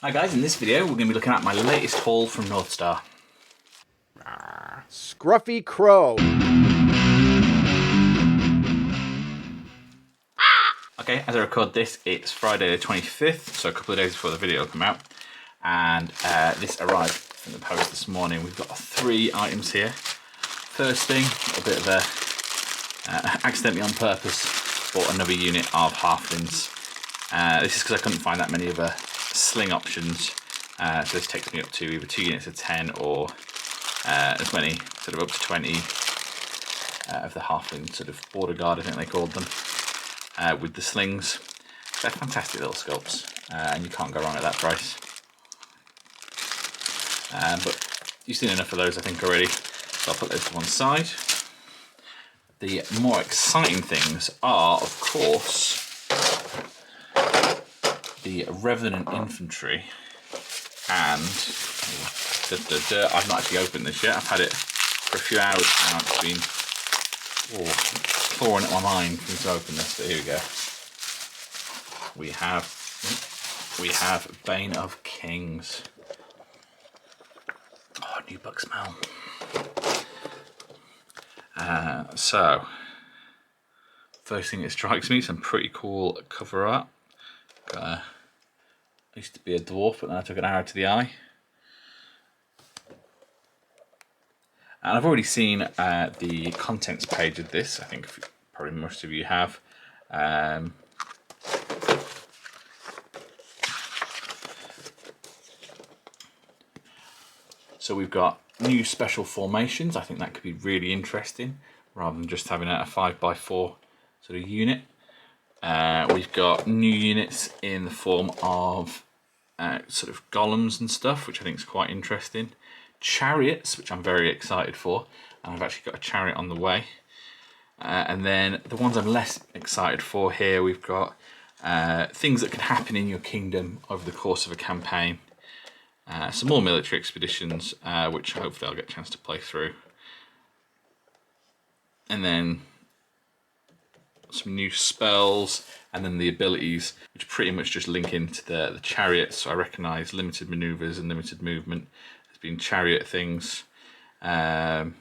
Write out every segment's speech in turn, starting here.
Hi guys, in this video we're going to be looking at my latest haul from Northstar. Scruffy Crow. Okay, as I record this, it's Friday the 25th, so a couple of days before the video will come out. And this arrived from the post this morning. We've got 3 items here. First thing, a bit of a, accidentally on purpose, bought another unit of halflings. This is because I couldn't find that many other sling options. So this takes me up to either 2 units of 10 or as many, sort of up to 20 of the halfling sort of border guard, I think they called them, with the slings. They're fantastic little sculpts, and you can't go wrong at that price. But you've seen enough of those, I think, already, so I'll put those to one side. The more exciting things are, of course, the Revenant Infantry, and I've not actually opened this yet. I've had it for a few hours now. It's been clawing at my mind since I opened this, but here we go. We have Bane of Kings. Oh, new book smell. So, first thing that strikes me, some pretty cool cover art. I used to be a dwarf, but then I took an arrow to the eye. And I've already seen the contents page of this. I think probably most of you have. So we've got new special formations. I think that could be really interesting, rather than just having a 5x4 sort of unit. We've got new units in the form of sort of golems and stuff, which I think is quite interesting. Chariots, which I'm very excited for, and I've actually got a chariot on the way. And then the ones I'm less excited for here, we've got things that can happen in your kingdom over the course of a campaign. Some more military expeditions, which hopefully I'll get a chance to play through. And then some new spells, and then the abilities, which pretty much just link into the chariots. So I recognise limited manoeuvres and limited movement as being chariot things. Same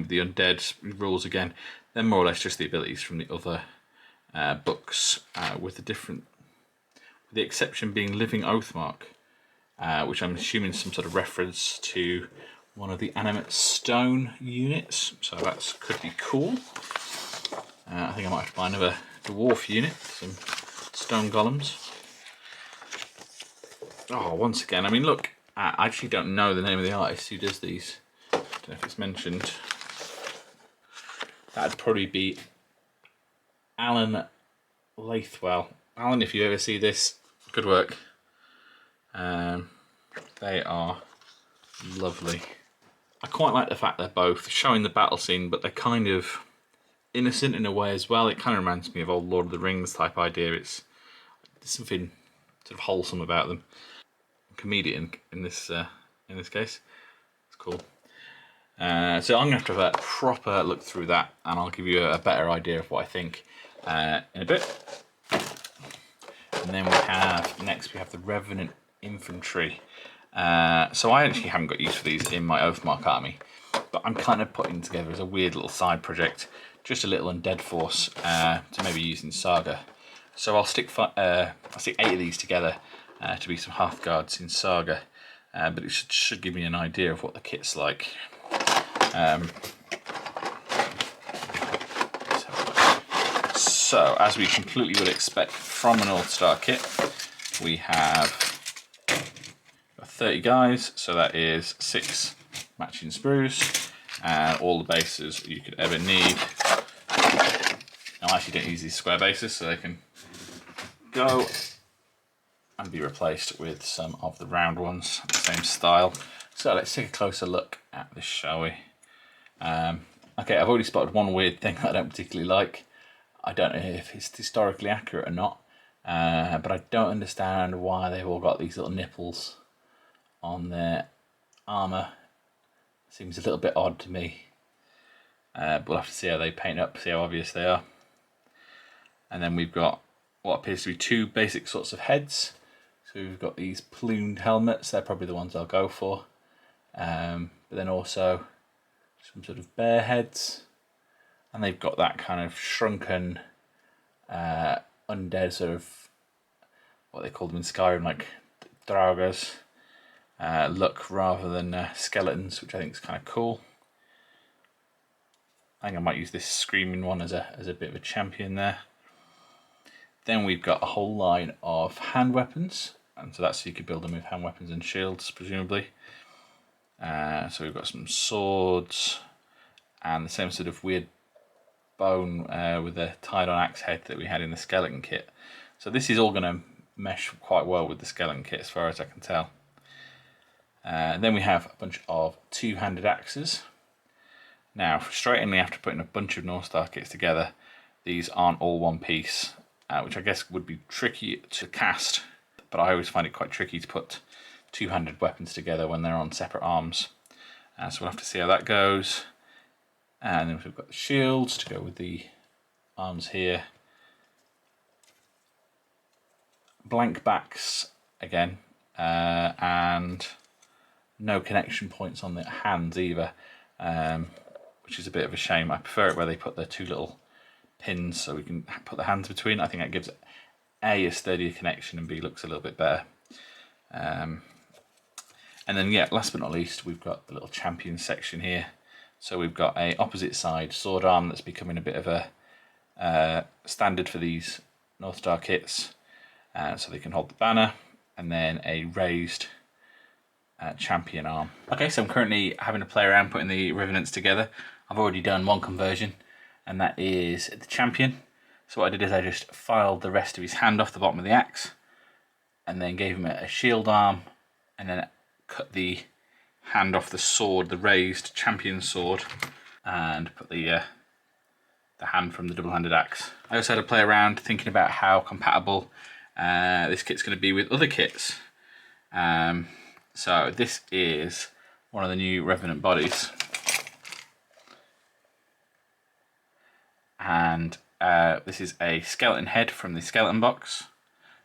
with the undead rules again. They're more or less just the abilities from the other books, with the exception being living Oathmark, which I'm assuming is some sort of reference to one of the animate stone units. So that could be cool. I think I might have to buy another dwarf unit, some stone golems. Oh, once again, I mean, look, I actually don't know the name of the artist who does these. I don't know if it's mentioned. That'd probably be Alan Lathwell. Alan, if you ever see this, good work. They are lovely. I quite like the fact they're both showing the battle scene, but they're kind of innocent in a way as well. It kind of reminds me of old Lord of the Rings type idea. There's something sort of wholesome about them. Comedian in this case. It's cool. So I'm going to have a proper look through that, and I'll give you a better idea of what I think in a bit. And then next we have the Revenant Infantry. So I actually haven't got use for these in my Oathmark army, but I'm kind of putting together as a weird little side project, just a little undead force to maybe use in Saga. So I'll stick 8 of these together to be some Hearthguards in Saga, but it should give me an idea of what the kit's like. So as we completely would expect from an Northstar kit, we have 30 guys, so that is 6 matching sprues and all the bases you could ever need. I actually don't use these square bases, so they can go and be replaced with some of the round ones, the same style. So let's take a closer look at this, shall we? Okay, I've already spotted one weird thing that I don't particularly like. I don't know if it's historically accurate or not, but I don't understand why they've all got these little nipples on their armour. Seems a little bit odd to me. But we'll have to see how they paint up, see how obvious they are. And then we've got what appears to be 2 basic sorts of heads. So we've got these plumed helmets, they're probably the ones I'll go for. But then also some sort of bear heads. And they've got that kind of shrunken, undead sort of, what they call them in Skyrim, like Draugrs look rather than skeletons, which I think is kind of cool. I think I might use this screaming one as a bit of a champion there. Then we've got a whole line of hand weapons, and so that's so you could build them with hand weapons and shields, presumably. So we've got some swords and the same sort of weird bone with a tied-on axe head that we had in the skeleton kit. So this is all going to mesh quite well with the skeleton kit, as far as I can tell. Then we have a bunch of two-handed axes. Now, frustratingly, after putting a bunch of Northstar kits together, these aren't all one piece, which I guess would be tricky to cast, but I always find it quite tricky to put two-handed weapons together when they're on separate arms. So we'll have to see how that goes. And then we've got the shields to go with the arms here. Blank backs again, and no connection points on the hands either, which is a bit of a shame. I prefer it where they put the two little pins so we can put the hands between. I think that gives a sturdier connection, and B, looks a little bit better. And then, yeah, last but not least, we've got the little champion section here. So we've got a opposite side sword arm that's becoming a bit of a standard for these Northstar kits, so they can hold the banner, and then a raised champion arm. Okay, so I'm currently having to play around putting the Revenants together. I've already done one conversion, and that is the champion. So what I did is I just filed the rest of his hand off the bottom of the axe, and then gave him a shield arm, and then cut the hand off the sword, the raised champion sword, and put the hand from the double-handed axe. I also had to play around thinking about how compatible this kit's going to be with other kits. So this is one of the new Revenant bodies, and this is a skeleton head from the skeleton box.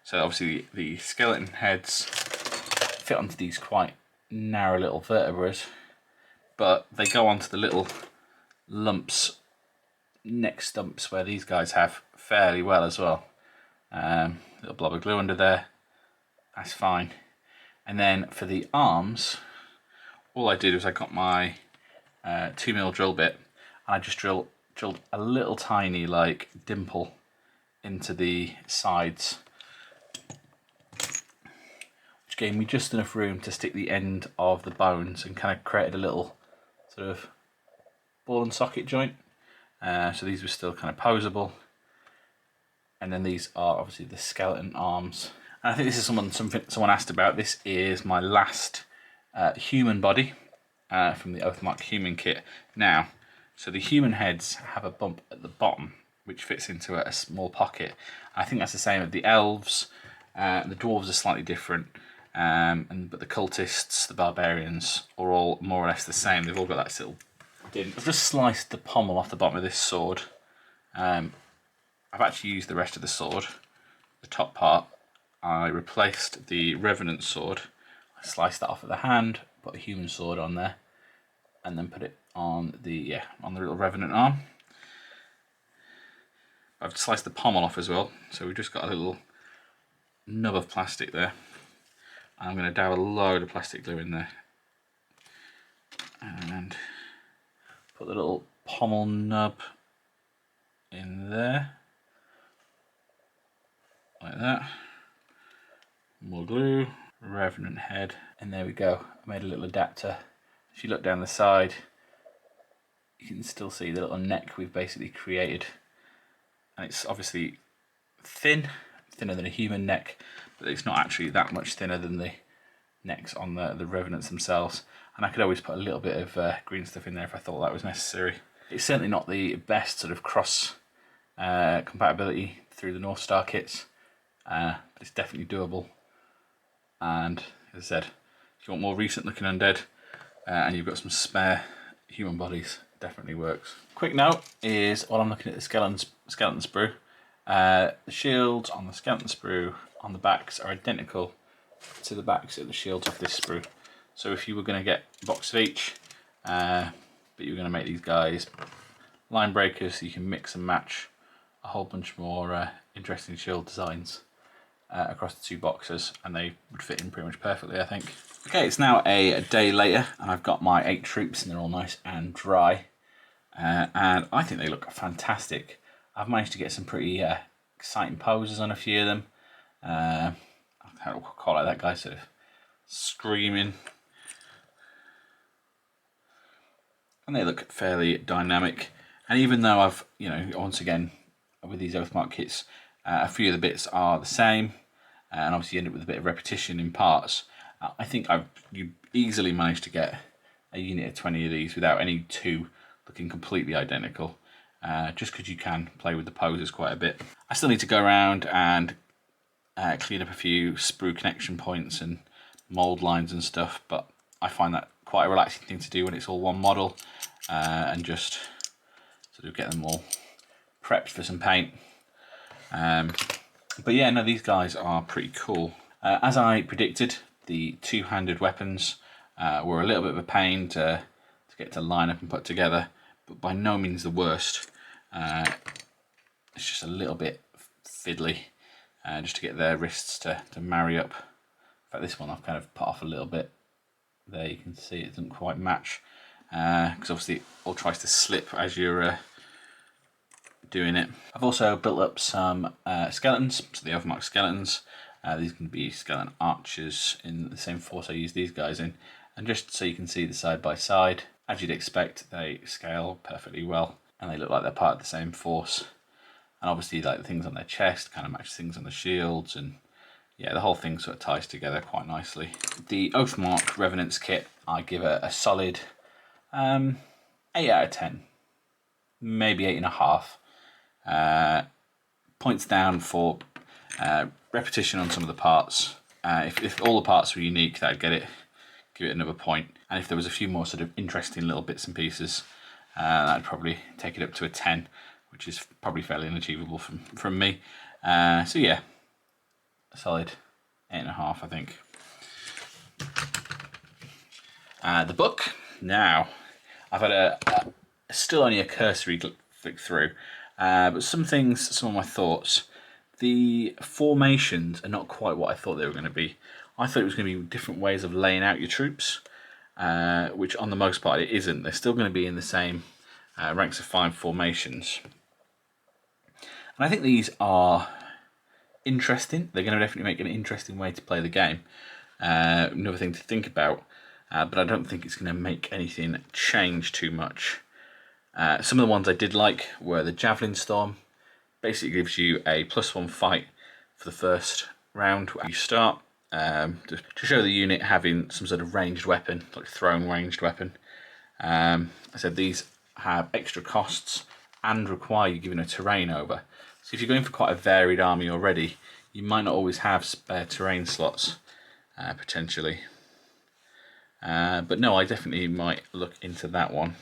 So obviously the skeleton heads fit onto these quite narrow little vertebrae, but they go onto the little lumps, neck stumps, where these guys have fairly well as well. Little blob of glue under there, that's fine. And then for the arms, all I did was I got my 2mm drill bit, and I just drilled a little tiny like dimple into the sides, which gave me just enough room to stick the end of the bones and kind of created a little sort of ball and socket joint. So these were still kind of posable. And then these are obviously the skeleton arms. And I think this is something someone asked about. This is my last human body from the Oathmark human kit. Now, so the human heads have a bump at the bottom, which fits into a small pocket. I think that's the same with the elves. The dwarves are slightly different, but the cultists, the barbarians, are all more or less the same. They've all got that little dint. I've just sliced the pommel off the bottom of this sword. I've actually used the rest of the sword, the top part. I replaced the Revenant sword. I sliced that off at the hand, put a human sword on there, and then put it on the little Revenant arm. I've sliced the pommel off as well, so we've just got a little nub of plastic there. I'm going to dab a load of plastic glue in there and put the little pommel nub in there, like that. More glue, Revenant head, and there we go. I made a little adapter. If you look down the side, you can still see the little neck we've basically created, and it's obviously thinner than a human neck, but it's not actually that much thinner than the necks on the Revenants themselves. And I could always put a little bit of green stuff in there if I thought that was necessary. It's certainly not the best sort of cross compatibility through the Northstar kits, but it's definitely doable. And as I said, if you want more recent looking undead and you've got some spare human bodies, it definitely works. Quick note is, while I'm looking at the skeleton sprue, the shields on the skeleton sprue on the backs are identical to the backs of the shields off this sprue. So if you were going to get a box of each, but you were going to make these guys line breakers, so you can mix and match a whole bunch more interesting shield designs across the 2 boxes, and they would fit in pretty much perfectly, I think. Okay, it's now a day later, and I've got my 8 troops, and they're all nice and dry, and I think they look fantastic. I've managed to get some pretty exciting poses on a few of them. I quite like that guy sort of screaming, and they look fairly dynamic. And even though I've, once again, with these Oathmark kits, a few of the bits are the same, and obviously you end up with a bit of repetition in parts. I think you easily managed to get a unit of 20 of these without any 2 looking completely identical, just because you can play with the poses quite a bit. I still need to go around and clean up a few sprue connection points and mould lines and stuff, but I find that quite a relaxing thing to do when it's all one model, and just sort of get them all prepped for some paint. But yeah, no, these guys are pretty cool. As I predicted, the 2-handed weapons were a little bit of a pain to get to line up and put together, but by no means the worst. It's just a little bit fiddly, just to get their wrists to marry up. In fact, this one I've kind of put off a little bit. There you can see it doesn't quite match, because obviously it all tries to slip as you're doing it. I've also built up some skeletons, so the Oathmark skeletons. These can be skeleton archers in the same force I use these guys in, and just so you can see the side by side, as you'd expect, they scale perfectly well, and they look like they're part of the same force. And obviously, like, the things on their chest kind of match things on the shields, and yeah, the whole thing sort of ties together quite nicely. The Oathmark Revenants kit, I give it a solid 8 out of 10, maybe 8.5. Points down for repetition on some of the parts. If all the parts were unique, that'd give it another point. And if there was a few more sort of interesting little bits and pieces, that'd probably take it up to a 10, which is probably fairly unachievable from me. So yeah, a solid 8.5, I think. The book. Now, I've had still only a cursory flick through, but some of my thoughts. The formations are not quite what I thought they were going to be. I thought it was going to be different ways of laying out your troops, which on the most part it isn't. They're still going to be in the same ranks of 5 formations. And I think these are interesting. They're going to definitely make an interesting way to play the game. Another thing to think about, but I don't think it's going to make anything change too much. Some of the ones I did like were the Javelin Storm. Basically gives you a +1 fight for the first round when you start, to show the unit having some sort of ranged weapon, like thrown ranged weapon. I said these have extra costs and require you giving a terrain over. So if you're going for quite a varied army already, you might not always have spare terrain slots, potentially. But no, I definitely might look into that one.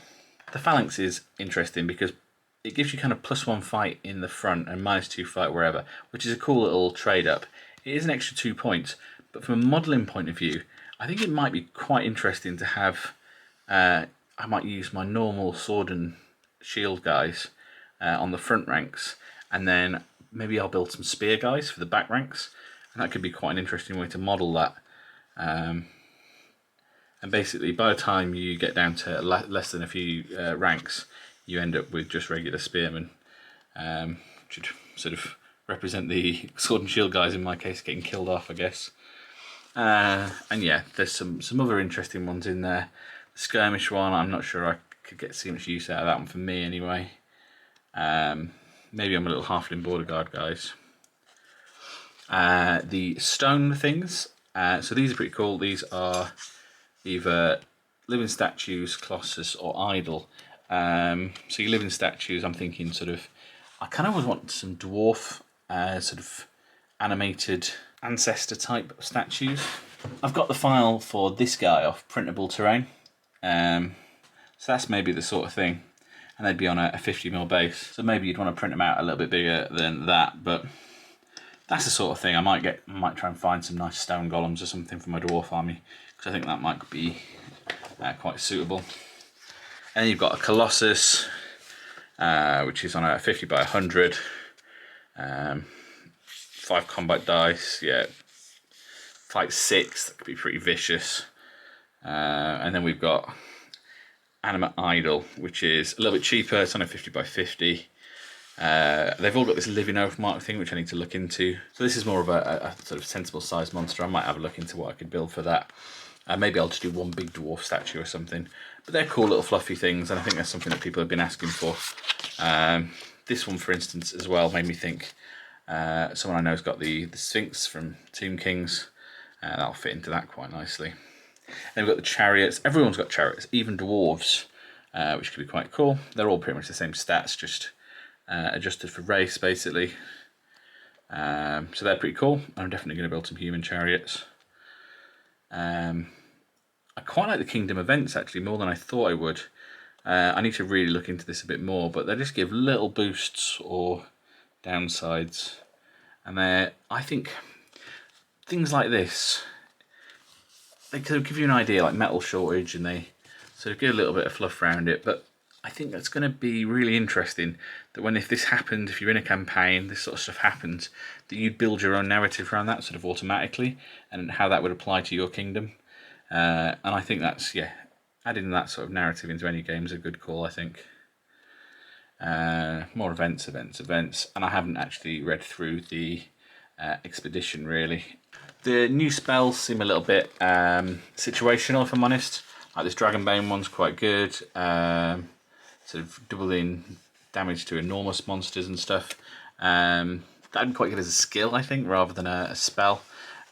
The Phalanx is interesting because it gives you kind of +1 fight in the front and -2 fight wherever, which is a cool little trade up. It is an extra 2 points, but from a modelling point of view, I think it might be quite interesting to have. I might use my normal sword and shield guys on the front ranks, and then maybe I'll build some spear guys for the back ranks, and that could be quite an interesting way to model that. And basically, by the time you get down to less than a few ranks, you end up with just regular spearmen, which would sort of represent the sword and shield guys in my case getting killed off, I guess. And yeah, there's some other interesting ones in there. The skirmish one, I'm not sure I could get too much use out of that one for me anyway. Maybe I'm a little halfling border guard guys. The stone things, so these are pretty cool. These are either living statues, colossus, or idol. So your living statues, I'm thinking sort of, I kind of would want some dwarf, sort of animated ancestor type statues. I've got the file for this guy off Printable Terrain, so that's maybe the sort of thing, and they'd be on a 50mm base, so maybe you'd want to print them out a little bit bigger than that, but That's the sort of thing I might try and find some nice stone golems or something for my dwarf army, because I think that might be quite suitable. And you've got a Colossus, which is on a 50 by 100, 5 combat dice, yeah, fight 6, that could be pretty vicious. And then we've got Animate Idol, which is a little bit cheaper, it's on a 50 by 50. They've all got this living Oathmark thing, which I need to look into. So this is more of a sort of sensible sized monster. I might have a look into what I could build for that. Maybe I'll just do one big dwarf statue or something. But they're cool little fluffy things, and I think that's something that people have been asking for. This one, for instance, as well, made me think. Someone I know has got the Sphinx from Tomb Kings. That'll fit into that quite nicely. Then we've got the chariots. Everyone's got chariots, even dwarves, which could be quite cool. They're all pretty much the same stats, just adjusted for race, basically. So they're pretty cool. I'm definitely going to build some human chariots. I quite like the Kingdom events, actually, more than I thought I would. I need to really look into this a bit more, but they just give little boosts or downsides. And I think things like this, they could give you an idea, like metal shortage, and they sort of get a little bit of fluff around it. But I think that's going to be really interesting, that if this happened, if you're in a campaign, this sort of stuff happens, that you'd build your own narrative around that sort of automatically, and how that would apply to your kingdom. And I think that's, yeah, adding that sort of narrative into any game is a good call, I think. More events, and I haven't actually read through the expedition, really. The new spells seem a little bit situational, if I'm honest. Like this Dragonbane one's quite good. Sort of doubling damage to enormous monsters and stuff. That'd be quite good as a skill, I think, rather than a spell.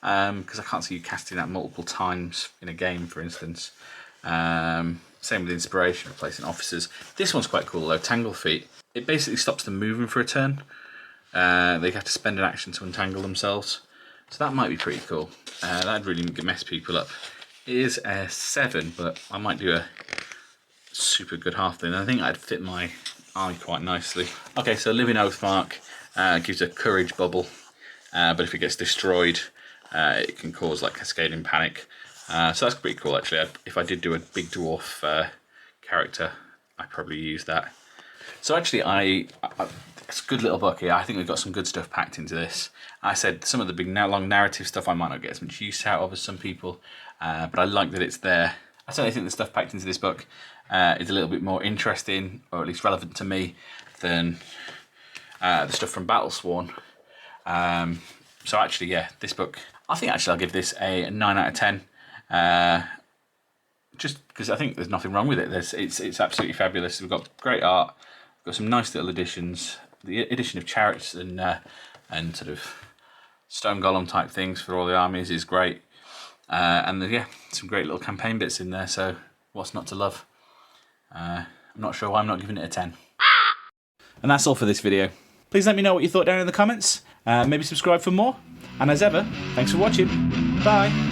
Because I can't see you casting that multiple times in a game, for instance. Same with inspiration, replacing officers. This one's quite cool though, Tangle Feet. It basically stops them moving for a turn. They have to spend an action to untangle themselves. So that might be pretty cool. That'd really mess people up. It is a 7, but I might do a super good halfling. I think I'd fit my eye quite nicely. Okay, so Living Oathmark gives a courage bubble, but if it gets destroyed, it can cause like cascading panic. So that's pretty cool, actually. If I did do a big dwarf character, I'd probably use that. So actually, it's a good little book here. I think we've got some good stuff packed into this. I said some of the big long narrative stuff I might not get as much use out of as some people, but I like that it's there. I certainly think the stuff packed into this book is a little bit more interesting, or at least relevant to me, than the stuff from Battlesworn. So actually, yeah, this book, I think actually I'll give this a 9 out of 10. Just because I think there's nothing wrong with it. It's absolutely fabulous. We've got great art. We've got some nice little additions. The addition of chariots and sort of stone golem type things for all the armies is great. And yeah, some great little campaign bits in there. So what's not to love? I'm not sure why I'm not giving it a 10. And that's all for this video. Please let me know what you thought down in the comments. Maybe subscribe for more. And as ever, thanks for watching. Bye.